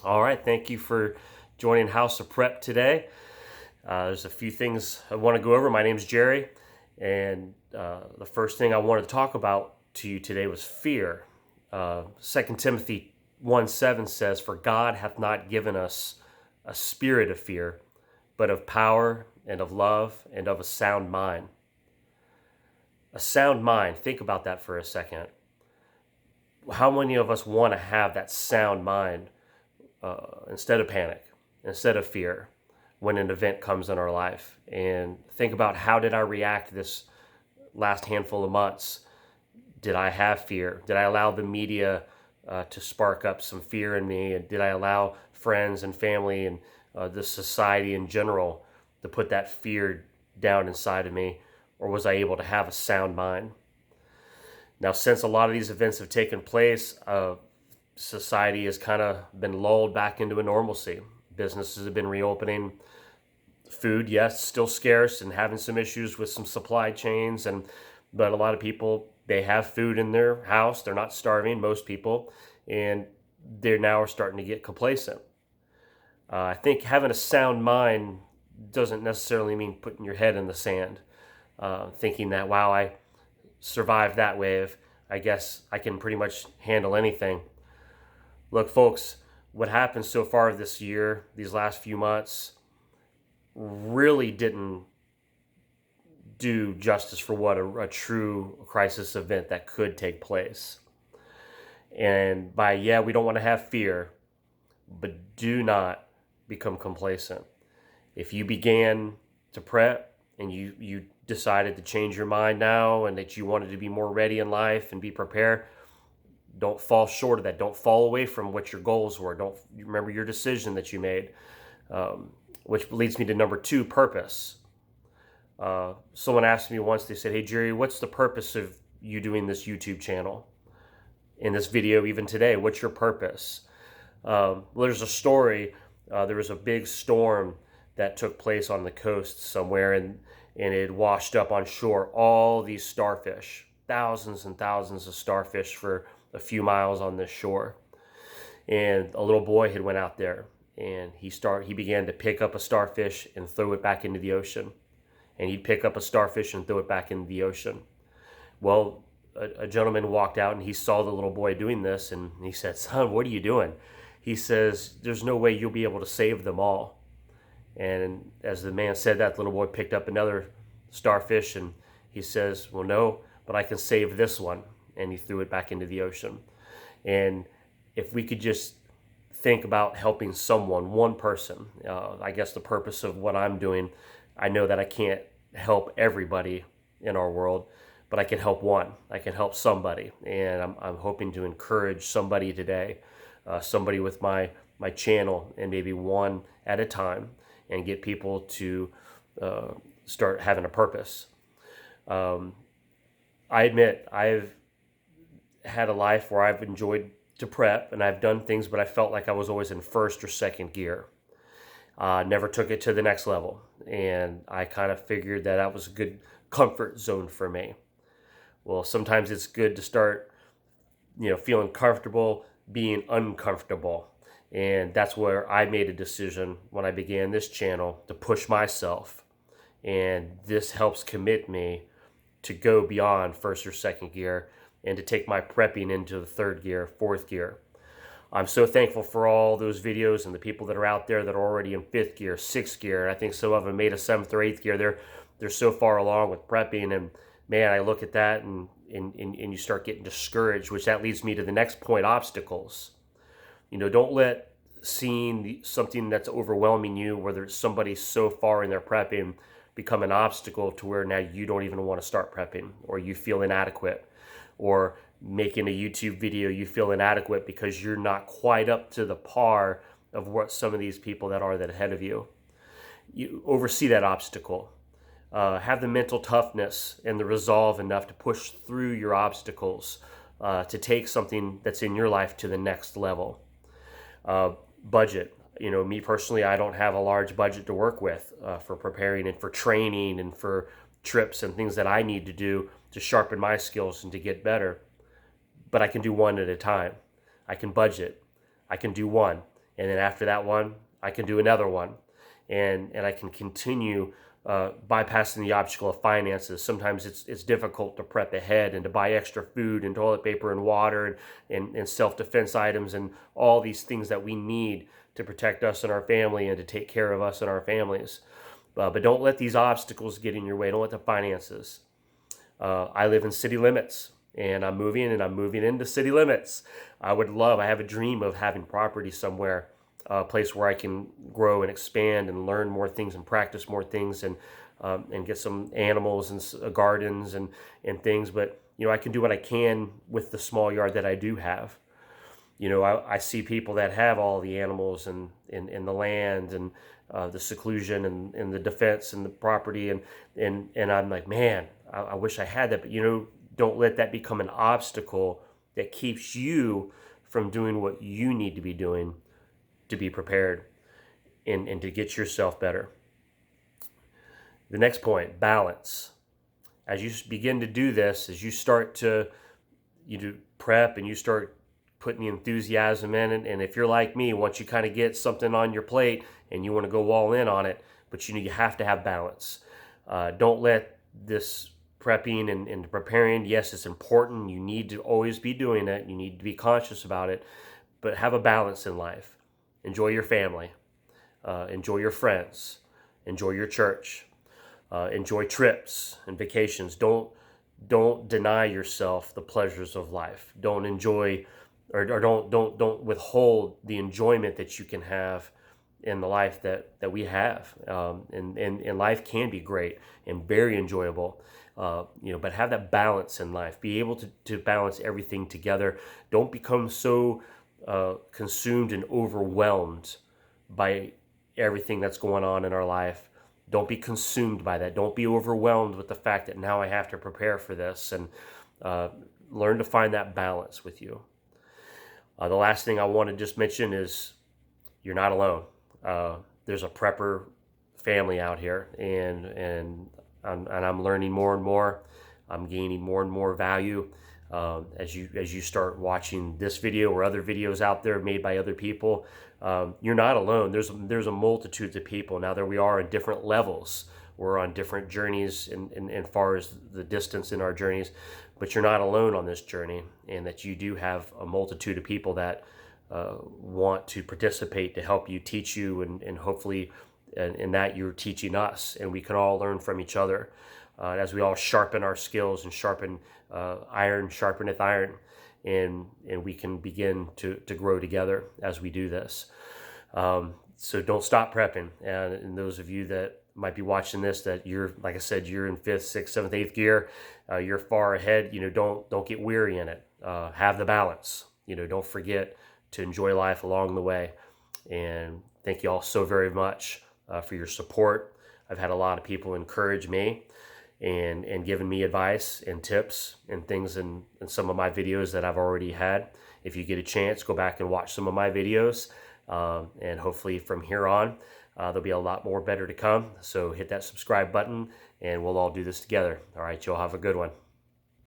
All right, thank you for joining House of Prep today. There's a few things I want to go over. My name's Jerry, and the first thing I wanted to talk about to you today was fear. 2 Timothy 1:7 says, "For God hath not given us a spirit of fear, but of power and of love and of a sound mind." A sound mind, think about that for a second. How many of us want to have that sound mind instead of panic, instead of fear, when an event comes in our life? And think about, how did I react this last handful of months? Did I have fear? Did I allow the media to spark up some fear in me? And did I allow friends and family and the society in general to put that fear down inside of me? Or was I able to have a sound mind? Now, since a lot of these events have taken place, society has kind of been lulled back into a normalcy. Businesses have been reopening. Food, yes, still scarce and having some issues with some supply chains, but a lot of people, they have food in their house. They're not starving, most people, and they're now are starting to get complacent. I think having a sound mind doesn't necessarily mean putting your head in the sand, thinking that, wow, I survived that wave, I guess I can pretty much handle anything. Look, folks, what happened so far this year, these last few months, really didn't do justice for what a true crisis event that could take place. And we don't want to have fear, but do not become complacent. If you began to prep and you decided to change your mind now and that you wanted to be more ready in life and be prepared, don't fall short of that. Don't fall away from what your goals were. Don't remember your decision that you made, which leads me to number 2, purpose. Someone asked me once, they said, "Hey, Jerry, what's the purpose of you doing this YouTube channel? In this video, even today, what's your purpose?" Well, there's a story. There was a big storm that took place on the coast somewhere, and it washed up on shore all these starfish, thousands and thousands of starfish for a few miles on this shore. And a little boy had went out there, and he began to pick up a starfish and throw it back into the ocean. And he'd pick up a starfish and throw it back into the ocean. Well, a gentleman walked out and he saw the little boy doing this, and he said, "Son, what are you doing?" He says, "There's no way you'll be able to save them all." And as the man said that, the little boy picked up another starfish, and he says, "Well, no, but I can save this one." And he threw it back into the ocean. And if we could just think about helping someone, one person, I guess the purpose of what I'm doing, I know that I can't help everybody in our world, but I can help one. I can help somebody. And I'm hoping to encourage somebody today, somebody with my channel, and maybe one at a time, and get people to start having a purpose. I admit I've had a life where I've enjoyed to prep and I've done things, but I felt like I was always in first or second gear. Never took it to the next level, and I kind of figured that was a good comfort zone for me. Well, sometimes it's good to start, feeling comfortable being uncomfortable. And that's where I made a decision when I began this channel to push myself. And this helps commit me to go beyond first or second gear and to take my prepping into the third gear, fourth gear. I'm so thankful for all those videos and the people that are out there that are already in fifth gear, sixth gear. I think some of them made a seventh or eighth gear. They're so far along with prepping, and man, I look at that and you start getting discouraged, which that leads me to the next point: obstacles. Don't let seeing something that's overwhelming you, whether it's somebody so far in their prepping, become an obstacle to where now you don't even want to start prepping, or you feel inadequate, or making a YouTube video you feel inadequate because you're not quite up to the par of what some of these people that are ahead of you. You oversee that obstacle. Have the mental toughness and the resolve enough to push through your obstacles, to take something that's in your life to the next level. Budget. Me personally, I don't have a large budget to work with for preparing and for training and for trips and things that I need to do to sharpen my skills and to get better. But I can do one at a time. I can budget. I can do one. and then after that one, I can do another one, and I can continue bypassing the obstacle of finances. Sometimes it's difficult to prep ahead and to buy extra food and toilet paper and water and self-defense items and all these things that we need to protect us and our family and to take care of us and our families. But don't let these obstacles get in your way. Don't let the finances. I live in city limits, and I'm moving into city limits. I have a dream of having property somewhere, a place where I can grow and expand and learn more things and practice more things and get some animals and gardens and things. But, I can do what I can with the small yard that I do have. I see people that have all the animals and the land and the seclusion and the defense and the property and I'm like, man, I wish I had that. But don't let that become an obstacle that keeps you from doing what you need to be doing to be prepared and to get yourself better. The next point, balance. As you begin to do this, as you start to prep and you start putting the enthusiasm in it, and if you're like me, once you kind of get something on your plate and you want to go all in on it, but you have to have balance. Don't let this prepping and preparing, yes, it's important. You need to always be doing it. You need to be conscious about it, but have a balance in life. Enjoy your family. Enjoy your friends. Enjoy your church. Enjoy trips and vacations. Don't deny yourself the pleasures of life. Don't enjoy or don't withhold the enjoyment that you can have in the life that we have. And life can be great and very enjoyable. But have that balance in life. Be able to balance everything together. Don't become so consumed and overwhelmed by everything that's going on in our life. Don't be consumed by that. Don't be overwhelmed with the fact that now I have to prepare for this, and learn to find that balance with you. The last thing I want to just mention is you're not alone. There's a prepper family out here, and I'm learning more and more. I'm gaining more and more value as you start watching this video or other videos out there made by other people. You're not alone. There's a multitude of people. Now there we are in different levels. We're on different journeys in far as the distance in our journeys, but you're not alone on this journey, and that you do have a multitude of people that want to participate to help you, teach you, and hopefully in that you're teaching us, and we can all learn from each other as we all sharpen our skills and sharpen iron sharpeneth iron, and we can begin to grow together as we do this. So don't stop prepping. And those of you that might be watching this, that you're, like I said, you're in 5th, 6th, 7th, 8th gear, you're far ahead, don't get weary in it. Have the balance. Don't forget to enjoy life along the way. And thank you all so very much for your support. I've had a lot of people encourage me and giving me advice and tips and things in some of my videos that I've already had. If you get a chance, go back and watch some of my videos. And hopefully from here on, there'll be a lot more better to come. So hit that subscribe button, and we'll all do this together. All right, y'all have a good one.